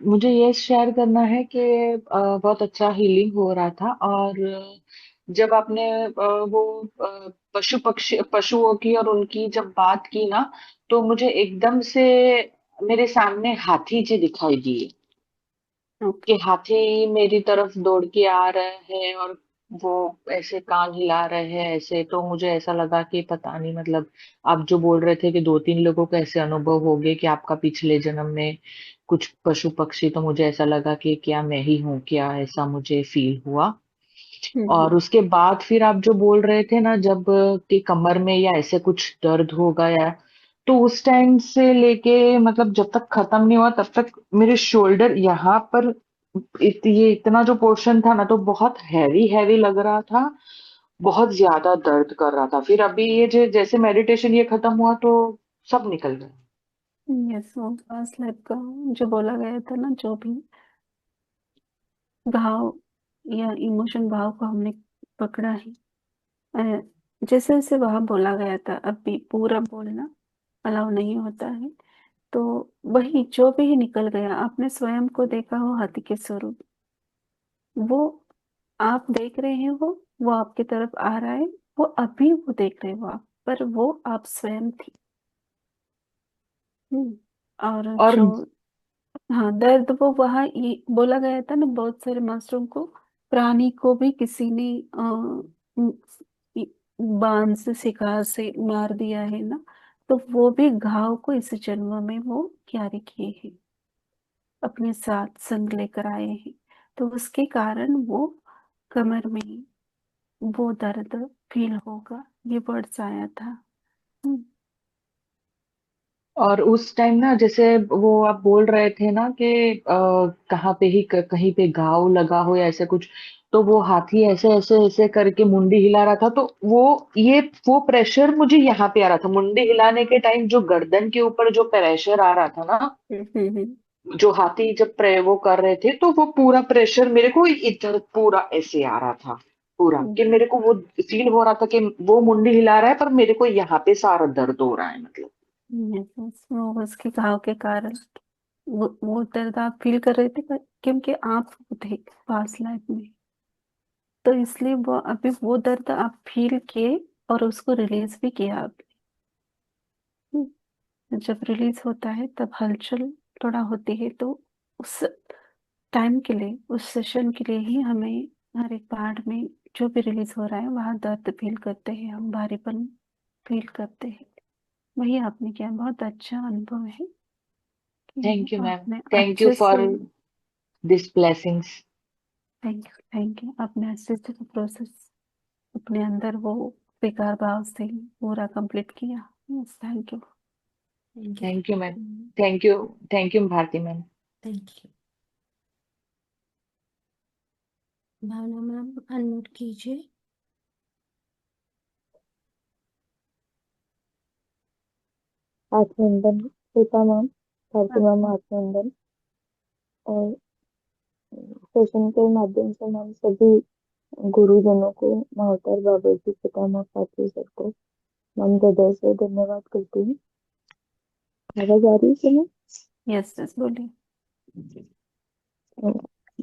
मुझे ये शेयर करना है कि बहुत अच्छा हीलिंग हो रहा था। और जब आपने वो पशुओं की और उनकी जब बात की ना, तो मुझे एकदम से मेरे सामने हाथी जी दिखाई दिए ओके। कि हाथी मेरी तरफ दौड़ के आ रहे हैं। और वो ऐसे कान हिला रहे हैं ऐसे। तो मुझे ऐसा लगा कि पता नहीं, मतलब आप जो बोल रहे थे कि दो तीन लोगों को ऐसे अनुभव हो गए कि आपका पिछले जन्म में कुछ पशु पक्षी, तो मुझे ऐसा लगा कि क्या मैं ही हूँ क्या, ऐसा मुझे फील हुआ। हम्म। और उसके बाद फिर आप जो बोल रहे थे ना, जब कि कमर में या ऐसे कुछ दर्द हो गया, तो उस टाइम से लेके मतलब जब तक खत्म नहीं हुआ तब तक मेरे शोल्डर यहाँ पर ये इतना जो पोर्शन था ना, तो बहुत हैवी हैवी लग रहा था। बहुत ज्यादा दर्द कर रहा था। फिर अभी ये जैसे मेडिटेशन ये खत्म हुआ तो सब निकल गया। यस, वो पास्ट लाइफ का जो बोला गया था ना, जो भी भाव या इमोशन भाव को हमने पकड़ा है, अ, जैसे जैसे वहां बोला गया था, अभी पूरा बोलना अलाउ नहीं होता है। तो वही जो भी निकल गया, आपने स्वयं को देखा हो हाथी के स्वरूप। वो आप देख रहे हो, वो आपकी तरफ आ रहा है। वो अभी वो देख रहे हो आप, पर वो आप स्वयं थी। और और जो, हाँ, दर्द वो वहाँ ये बोला गया था ना, बहुत सारे मास्टरों को, प्राणी को भी किसी ने इ- बाण से शिकार से मार दिया है ना, तो वो भी घाव को इस जन्म में वो क्यारे किए हैं, अपने साथ संग लेकर आए हैं। तो उसके कारण वो कमर में वो दर्द फील होगा, ये वर्ड्स आया था। हम्म। और उस टाइम ना, जैसे वो आप बोल रहे थे ना कि कहाँ पे ही कहीं पे घाव लगा हो या ऐसे कुछ, तो वो हाथी ऐसे ऐसे ऐसे करके मुंडी हिला रहा था। तो वो प्रेशर मुझे यहाँ पे आ रहा था मुंडी हिलाने के टाइम, जो गर्दन के ऊपर जो प्रेशर आ रहा था ना, हम्म। हम्म। जो हाथी जब वो कर रहे थे, तो वो पूरा प्रेशर मेरे को इधर पूरा ऐसे आ रहा था। पूरा कि हम्म। मेरे को वो फील हो रहा था कि वो मुंडी हिला रहा है पर मेरे को यहाँ पे सारा दर्द हो रहा है, मतलब। वो उसके घाव के कारण वो दर्द आप फील कर रहे थे, क्योंकि आप वो थे पास्ट लाइफ में। तो इसलिए वो अभी वो दर्द आप फील किए और उसको रिलीज भी किया आपने। जब रिलीज होता है तब हलचल थोड़ा होती है। तो उस टाइम के लिए, उस सेशन के लिए ही हमें हर एक पार्ट में जो भी रिलीज हो रहा है वहाँ दर्द फील करते हैं, हम भारीपन फील करते हैं। वही आपने किया, बहुत अच्छा अनुभव है कि थैंक यू मैम। आपने थैंक यू अच्छे फॉर से, this blessings. Thank you thank you, आपने अच्छे से प्रोसेस अपने अंदर वो बेकार भाव से पूरा कंप्लीट किया। Yes, thank you. Thank you. Thank you ma'am. Thank you. Thank you Bharti ma'am. Thank you. Bhavna ma'am, unmute कीजिए। आत्मनिंदन श्वेता मैम, भारती मैम आत्मनिंदन। और सेशन के माध्यम से मैम सभी गुरुजनों को, महावतार बाबा जी, पितामह पात्री सर को मैम हृदय से धन्यवाद करती हूँ। आवाज आ रही है यस यस, बोलिए।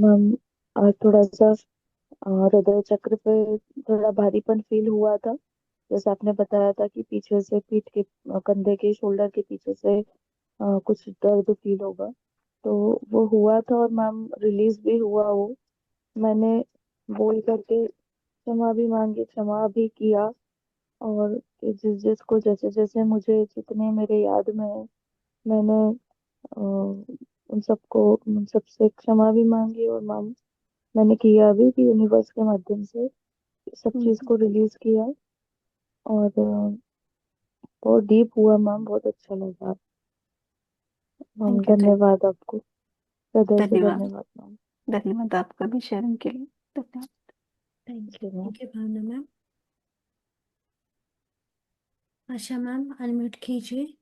मैम? आज थोड़ा सा हृदय चक्र पे थोड़ा भारीपन फील हुआ था। जैसे आपने बताया था कि पीछे से पीठ के कंधे के शोल्डर के पीछे से कुछ दर्द फील होगा, तो वो हुआ था। और मैम रिलीज भी हुआ वो। मैंने बोल करके क्षमा भी मांगी, क्षमा भी किया। और कि जिस जिसको जैसे जैसे मुझे जितने मेरे याद में है, मैंने उन सबसे क्षमा भी मांगी। और मैम मैंने किया भी कि यूनिवर्स के माध्यम से सब चीज हम्म। को रिलीज किया। और बहुत डीप हुआ मैम, बहुत अच्छा लगा मैम। थैंक यू थैंक धन्यवाद आपको, हृदय से धन्यवाद। धन्यवाद मैम। धन्यवाद आपका भी शेयरिंग के लिए। धन्यवाद। Thank you. जी ma'am. Thank you Bhavna ma'am. Asha ma'am, unmute कीजिए।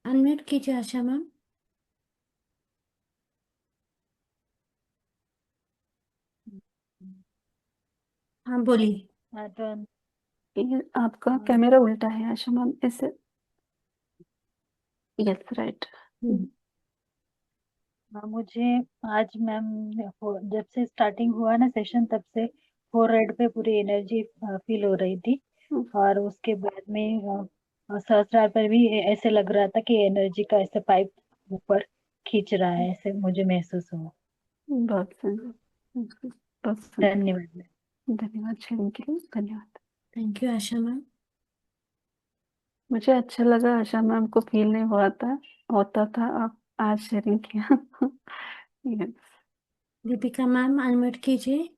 अनम्यूट कीजिए आशा मैम। हाँ, बोलिए। हाँ तो ये आपका कैमरा उल्टा है आशा मैम, ऐसे। Yes, right. मुझे आज मैम जब से स्टार्टिंग हुआ ना सेशन तब से फोरहेड पे पूरी एनर्जी फील हो रही थी, और उसके बाद में सहस्रार पर भी ऐसे लग रहा था कि एनर्जी का ऐसे पाइप ऊपर खींच रहा है, ऐसे मुझे महसूस हुआ। बहुत सुंदर, बहुत सुंदर। धन्यवाद मैम। धन्यवाद शेयरिंग के लिए, धन्यवाद। Thank you Asha ma'am. मुझे अच्छा लगा आशा मैम को फील नहीं होता था, आप आज शेयरिंग किया। यस। दीपिका मैम अनम्यूट कीजिए।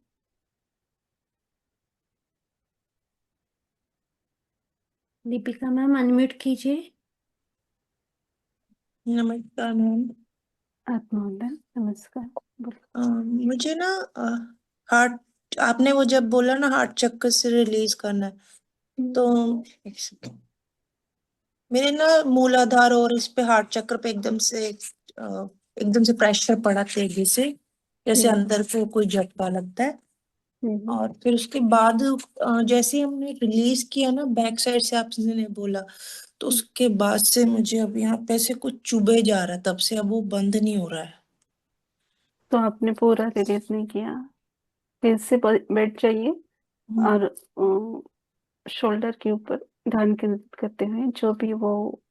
दीपिका मैम अनम्यूट कीजिए। नमस्कार मैम। आत्मोदय, नमस्कार। मुझे ना हार्ट, आपने वो जब बोला ना हार्ट चक्कर से रिलीज करना है, तो एक सेकंड, मेरे ना मूलाधार और इस पे हार्ट चक्र पे एकदम से प्रेशर पड़ा तेजी से, जैसे अंदर को कोई झटका लगता है। और फिर उसके बाद जैसे ही हमने रिलीज किया ना बैक साइड से, आपने बोला, तो उसके बाद से मुझे अब यहाँ पे से कुछ चुभे जा रहा है, तब से अब वो बंद नहीं हो रहा है। तो आपने पूरा रिलीज नहीं किया, फिर से बैठ जाइए और शोल्डर के ऊपर ध्यान केंद्रित करते हुए जो भी वो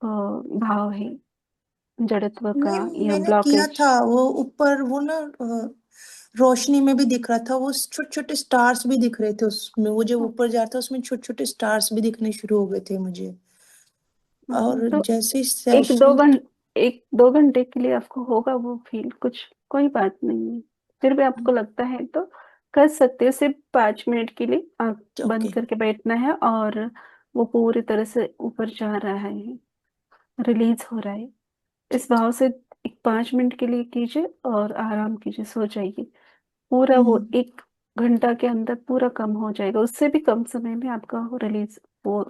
भाव है जड़त्व का नहीं, या मैंने किया ब्लॉकेज। था वो ऊपर, वो ना रोशनी में भी दिख रहा था, वो छोटे छोटे स्टार्स भी दिख रहे थे उसमें, वो जब ऊपर जा रहा था उसमें छोटे छोटे स्टार्स भी दिखने शुरू हो गए थे मुझे। और तो जैसे एक दो सेशन, घंटे, 1-2 घंटे के लिए आपको होगा वो फील, कुछ कोई बात नहीं है। फिर भी आपको लगता है तो कर सकते हो, सिर्फ 5 मिनट के लिए आंख बंद ओके, करके बैठना है, और वो पूरी तरह से ऊपर जा रहा है, रिलीज हो रहा है। इस भाव से 5 मिनट के लिए कीजिए और आराम कीजिए, सो जाइए। पूरा वो 1 घंटा के अंदर पूरा कम हो जाएगा, उससे भी कम समय में आपका वो रिलीज, वो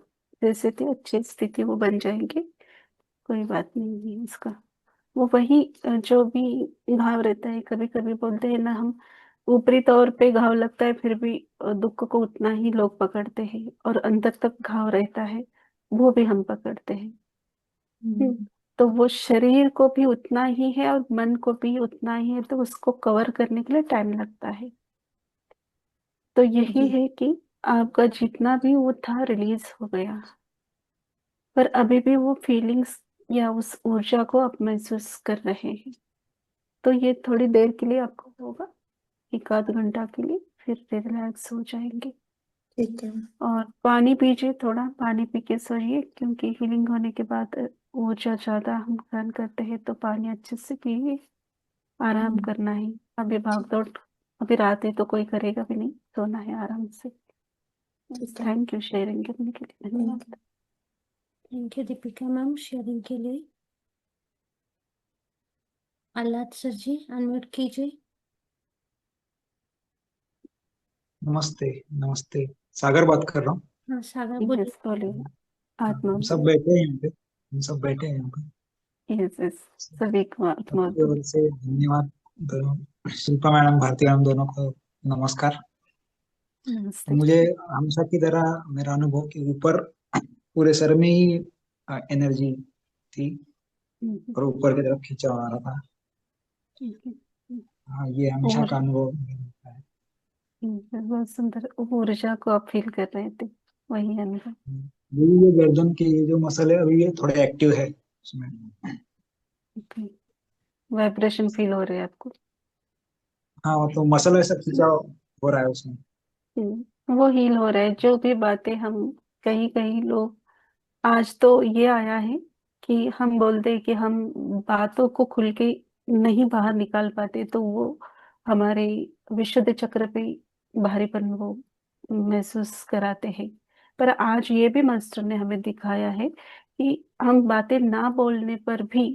जैसे थे अच्छी स्थिति वो बन जाएंगे। कोई बात नहीं है उसका। वो वही जो भी घाव रहता है, कभी कभी बोलते हैं ना हम, ऊपरी तौर पे घाव लगता है फिर भी दुख को उतना ही लोग पकड़ते हैं, और अंदर तक घाव रहता है वो भी हम पकड़ते हैं। तो वो शरीर को भी उतना ही है और मन को भी उतना ही है, तो उसको कवर करने के लिए टाइम लगता है। तो यही जी, है कि आपका जितना भी वो था रिलीज हो गया, पर अभी भी वो फीलिंग्स या उस ऊर्जा को आप महसूस कर रहे हैं। तो ये थोड़ी देर के लिए आपको होगा, 1 आध घंटा के लिए, फिर रिलैक्स हो जाएंगे। ठीक है। और पानी पीजिए, थोड़ा पानी पी के सोइए, क्योंकि हीलिंग होने के बाद ऊर्जा ज्यादा हम ग्रहण करते हैं, तो पानी अच्छे से पिए। आराम करना है, अभी भाग दौड़, अभी रात है तो कोई करेगा भी नहीं, सोना है आराम से। ठीक है। थैंक यू शेयरिंग करने के लिए, धन्यवाद। Thank you Deepika ma'am sharing के लिए। आह्लाद सर जी अनम्यूट कीजिए। नमस्ते। नमस्ते, सागर बात कर रहा हूँ। हाँ सागर बोलिए। यस, बोलिए। हम सब आत्मा। बैठे हैं यहाँ पे, हम सब बैठे हैं यहाँ पे। यस यस, सभी को आत्मा। सबकी ओर से धन्यवाद। दोनों शिल्पा मैडम, भारती मैडम, दोनों को नमस्कार। तो नमस्ते। मुझे हमेशा की तरह मेरा अनुभव कि ऊपर पूरे सर में ही एनर्जी थी और ऊपर की तरफ खींचा आ रहा था। हाँ, ये हमेशा और का अनुभव रहता है। बहुत सुंदर ऊर्जा को आप फील कर रहे थे, वही अनुभव। ये गर्दन की ये जो मसल है अभी ये थोड़े एक्टिव है उसमें। वाइब्रेशन फील हो रहे हैं आपको। हाँ, तो मसल ऐसा खींचा हो रहा है उसमें। वो हील हो रहा है, जो भी बातें हम, कहीं कहीं लोग, आज तो ये आया है कि हम बोलते हैं कि हम बातों को खुल के नहीं बाहर निकाल पाते, तो वो हमारे विशुद्ध चक्र पे भारीपन वो महसूस कराते हैं। पर आज ये भी मास्टर ने हमें दिखाया है कि हम बातें ना बोलने पर भी,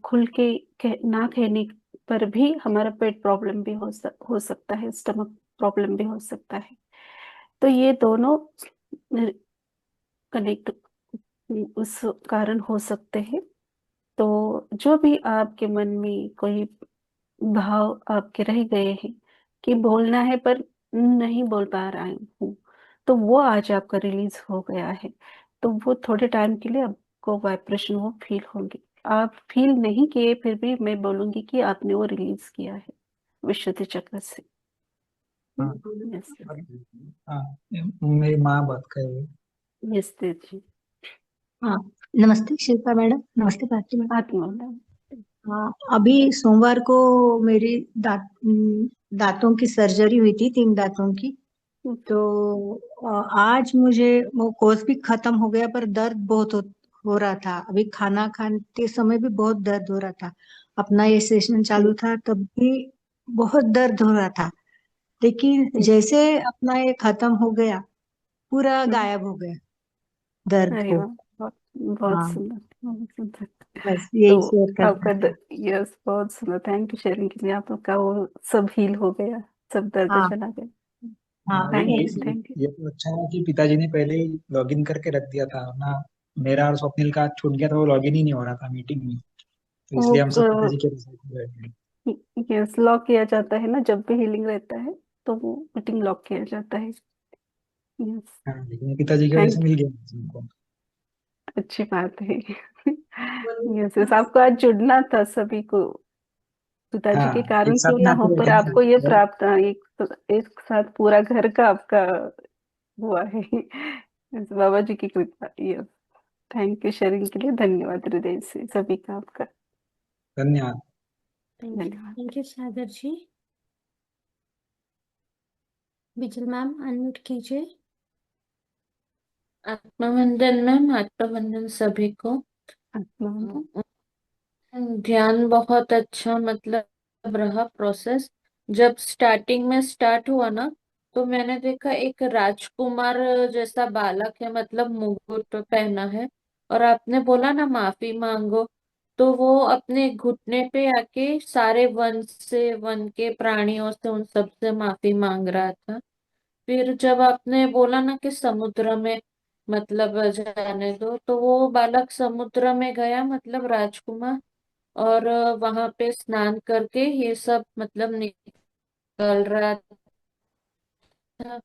खुल के ना कहने पर भी हमारा पेट प्रॉब्लम भी हो सकता है, स्टमक प्रॉब्लम भी हो सकता है। तो ये दोनों कनेक्ट उस कारण हो सकते हैं। तो जो भी आपके मन में कोई भाव आपके रह गए हैं कि बोलना है पर नहीं बोल पा रहा हूँ, तो वो आज आपका रिलीज हो गया है। तो वो थोड़े टाइम के लिए आपको वाइब्रेशन वो फील होंगी। आप फील नहीं किए फिर भी मैं बोलूंगी कि आपने वो रिलीज किया है विशुद्धि चक्र से। हाँ यस हाँ, मेरी माँ बात कर रही है। यस जी। हाँ, नमस्ते शिल्पा मैडम, नमस्ते भारती मैडम। आत्मा हाँ, अभी सोमवार को मेरी दांतों की सर्जरी हुई थी, 3 दांतों की। तो आज मुझे वो कोर्स भी खत्म हो गया, पर दर्द बहुत हो रहा था। अभी खाना खाते समय भी बहुत दर्द हो रहा था। अपना ये सेशन चालू था तब भी बहुत दर्द हो रहा था। लेकिन जैसे अपना ये खत्म हो गया, पूरा गायब हो गया दर्द अरे को। वाह, बहुत बहुत हाँ, सुंदर, बहुत सुंदर। बस तो यही शेयर करना आपका था। यस बहुत सुंदर, थैंक यू शेयरिंग के लिए। आपका वो सब हील हो गया, सब दर्द हाँ चला गया। हाँ, ये थैंक ये यू ये थैंक यू। ये तो अच्छा है कि पिताजी ने पहले ही लॉगिन करके रख दिया था ना। मेरा और स्वप्निल का छूट गया था, वो लॉगिन ही नहीं हो रहा था मीटिंग में, तो वो इसलिए हम सब पिताजी के साथ बैठ गए। यस लॉक किया जाता है ना, जब भी हीलिंग रहता है तो वो मीटिंग लॉक किया जाता है। यस हाँ, लेकिन ये पिताजी की वजह से थैंक मिल गया हमको। अच्छी बात है। यस यस आपको आज जुड़ना था सभी को, पिताजी के हाँ, कारण एक क्यों साथ में ना हो, आपको पर बैठाना आपको ये था। प्राप्त एक एक साथ पूरा घर का आपका हुआ है। यस बाबा जी की कृपा। यस थैंक यू शेयरिंग के लिए, धन्यवाद हृदय से सभी का आपका धन्यवाद। धन्यवाद। Thank you Sagar ji. Bijal ma'am unmute कीजिए। आत्मवंदन मैम, आत्मवंदन सभी को। आत्मा ध्यान बहुत अच्छा मतलब रहा प्रोसेस। जब स्टार्टिंग में स्टार्ट हुआ ना, तो मैंने देखा एक राजकुमार जैसा बालक है, मतलब मुकुट पहना है। और आपने बोला ना माफी मांगो, तो वो अपने घुटने पे आके सारे वन से, वन के प्राणियों से, उन सब से माफी मांग रहा था। फिर जब आपने बोला ना कि समुद्र में मतलब जाने दो, तो वो बालक समुद्र में गया, मतलब राजकुमार। और वहां पे स्नान करके ये सब मतलब निकल रहा था।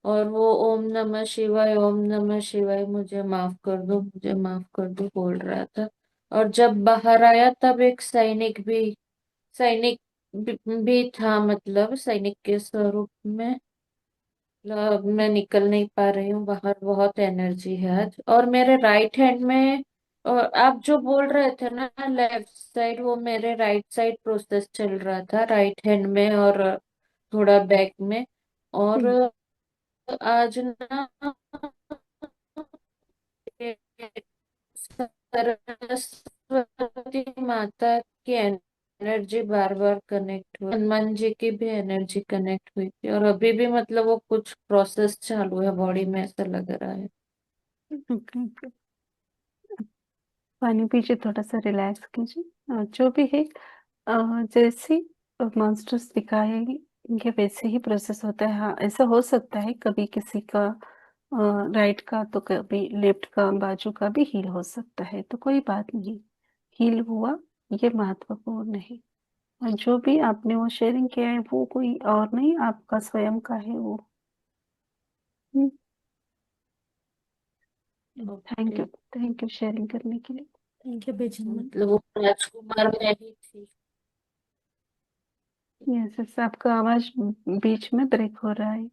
और वो ओम नमः शिवाय, ओम नमः शिवाय, मुझे माफ कर दो, मुझे माफ कर दो बोल रहा था। और जब बाहर आया तब एक सैनिक भी था, मतलब सैनिक के स्वरूप में। मैं निकल नहीं पा रही हूँ बाहर, बहुत एनर्जी है आज। और मेरे राइट हैंड में, और आप जो बोल रहे थे ना लेफ्ट साइड, वो मेरे राइट साइड प्रोसेस चल रहा था, राइट हैंड में और थोड़ा बैक में। और आज ना सरस्वती माता की एनर्जी बार बार कनेक्ट हुई, हनुमान जी की भी एनर्जी कनेक्ट हुई थी। और अभी भी मतलब वो कुछ प्रोसेस चालू है बॉडी में, ऐसा लग रहा है। पानी पीजिए, थोड़ा सा रिलैक्स कीजिए। जो भी है जैसे मास्टर्स दिखाएंगे वैसे ही प्रोसेस होता है। हाँ ऐसा हो सकता है कभी किसी का राइट का तो कभी लेफ्ट का बाजू का भी हील हो सकता है, तो कोई बात नहीं, हील हुआ ये महत्वपूर्ण है। और जो भी आपने वो शेयरिंग किया है वो कोई और नहीं, आपका स्वयं का है वो। Thank okay, you, thank you sharing करने के लिए। Thank you Bijal ma'am. मतलब वो राजकुमार में ही थी। यस यस आपका आवाज बीच में ब्रेक हो रहा है।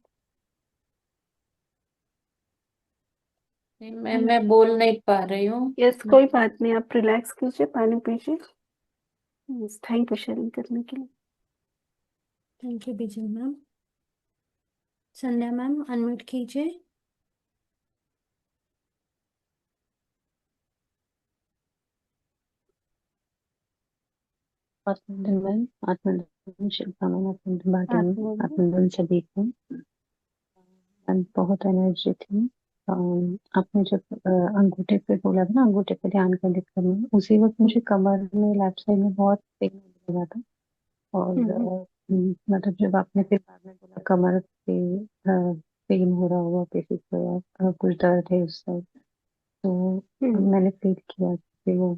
मैं बोल नहीं पा रही हूँ। यस कोई बात नहीं, आप रिलैक्स कीजिए, पानी पीजिए। यस थैंक यू शेयरिंग करने के लिए। Thank you Bijal ma'am. Sandhya ma'am unmute कीजिए। आत्मनिर्भर मैम, आत्मनिर्भर शिल्पा मैम, आत्मनिर्भर भारती मैम, आत्मा आत्मनिर्भर सभी को। मैम बहुत एनर्जी थी। आपने जब अंगूठे पे बोला था ना, अंगूठे पे ध्यान केंद्रित करना, उसी वक्त मुझे कमर में लेफ्ट साइड में बहुत पेन होने लगा था। और मतलब जब आपने फिर बाद में बोला कमर पे पेन हो रहा होगा किसी को, या कुछ दर्द है उस साइड, तो मैंने फील किया कि वो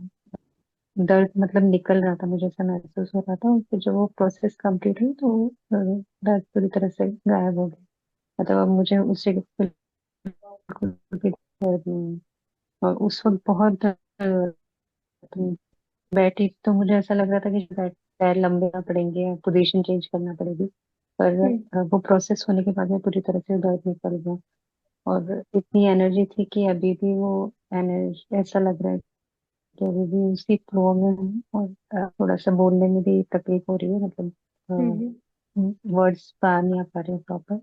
दर्द मतलब निकल रहा था, मुझे ऐसा महसूस हो रहा था। और फिर जब वो प्रोसेस कंप्लीट हुई तो दर्द पूरी तरह से गायब हो गया। मतलब अब मुझे उस जगह पे बिल्कुल भी दर्द नहीं है। और उस वक्त बहुत दर्द, बैठी तो मुझे ऐसा लग रहा था कि पैर लंबे ना पड़ेंगे, पोजीशन चेंज करना पड़ेगी, पर वो प्रोसेस होने के बाद में पूरी तरह से दर्द निकल गया। और इतनी एनर्जी थी कि अभी भी वो एनर्जी, ऐसा लग रहा है कि अभी भी उसी फ्लो में हूँ। और थोड़ा सा बोलने में भी तकलीफ हो रही है, मतलब वर्ड्स बाहर नहीं आ पा रहे प्रॉपर।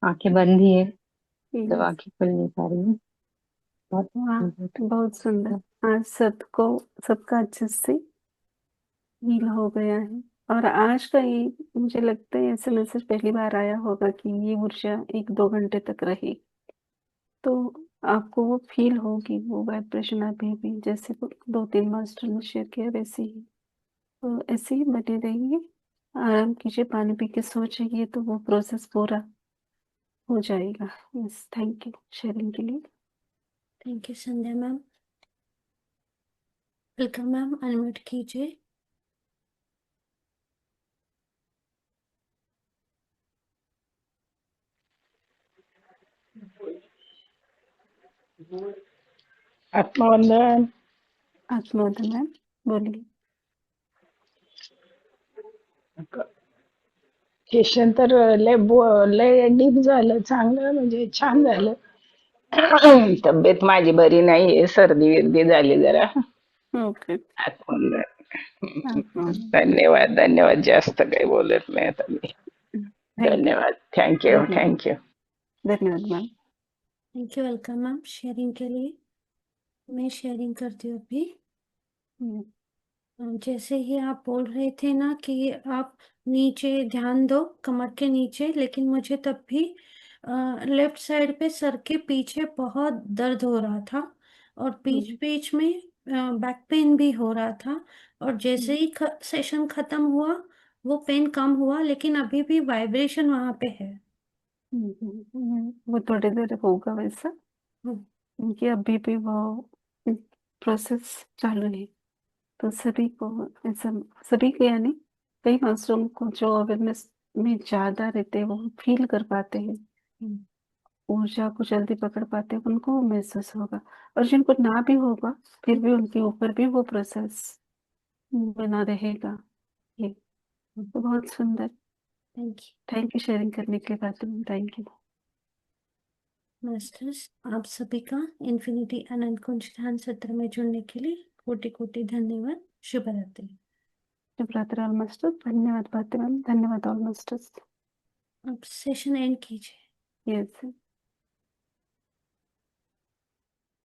आंखें बंद ही है, जब आंखें खुल नहीं पा रही है। बहुत वाह, बहुत सुंदर। आज सबको, सबका अच्छे से हील हो गया है। और आज का ये, मुझे लगता है ऐसे मैसेज पहली बार आया होगा कि ये ऊर्जा 1-2 घंटे तक रही, तो आपको वो फील होगी, वो वाइब्रेशन अभी भी, जैसे वो 2-3 मास्टर ने शेयर किया वैसे ही। तो ऐसे ही बने रहिए, आराम कीजिए, पानी पी के सो जाइए, तो वो प्रोसेस पूरा हो जाएगा। यस, थैंक यू शेयरिंग के लिए। Thank you Sandhya ma'am. Welcome ma'am, unmute कीजिए। आत्मवंदन. आत्मवंदन मैम, बोलिए। सेशन तर लय डीप झालं, चांगलं म्हणजे छान झालं. तब्येत माझी बरी नाहीये, सर्दी विर्दी झाली जरा. ओके, आत्मवंदन. आत्मवंदन। धन्यवाद धन्यवाद. जास्त काही बोलत नाही आता मी. थैंक यू, धन्यवाद. थँक्यू धन्यवाद, थँक्यू. धन्यवाद ma'am. Thank you, welcome ma'am sharing के लिए। मैं शेयरिंग करती हूँ अभी। जैसे ही आप बोल रहे थे ना कि आप नीचे ध्यान दो, कमर के नीचे, लेकिन मुझे तब भी लेफ्ट साइड पे सर के पीछे बहुत दर्द हो रहा था, और बीच बीच में बैक पेन भी हो रहा था। और जैसे ही सेशन खत्म हुआ वो पेन कम हुआ, लेकिन अभी भी वाइब्रेशन वहां पे है। वो थोड़ी देर होगा वैसा, क्योंकि अभी भी वो प्रोसेस चालू है। तो सभी को ऐसा, सभी को यानी कई मास्टरों को जो अवेयरनेस में ज्यादा रहते हैं वो फील कर पाते हैं, ऊर्जा को जल्दी पकड़ पाते हैं, उनको महसूस होगा। और जिनको ना भी होगा फिर भी उनके ऊपर भी वो प्रोसेस बना रहेगा। ये तो बहुत सुंदर। थैंक यू शेयरिंग करने के बाद। थैंक यू मास्टर्स, आप सभी का इन्फिनिटी अनंत कुंज ध्यान सत्र में जुड़ने के लिए कोटि कोटि धन्यवाद। शुभ रात्रि। शुभरात्रि ऑल मास्टर्स। धन्यवाद भारती मैम, धन्यवाद ऑल मास्टर्स। अब सेशन एंड कीजिए। यस।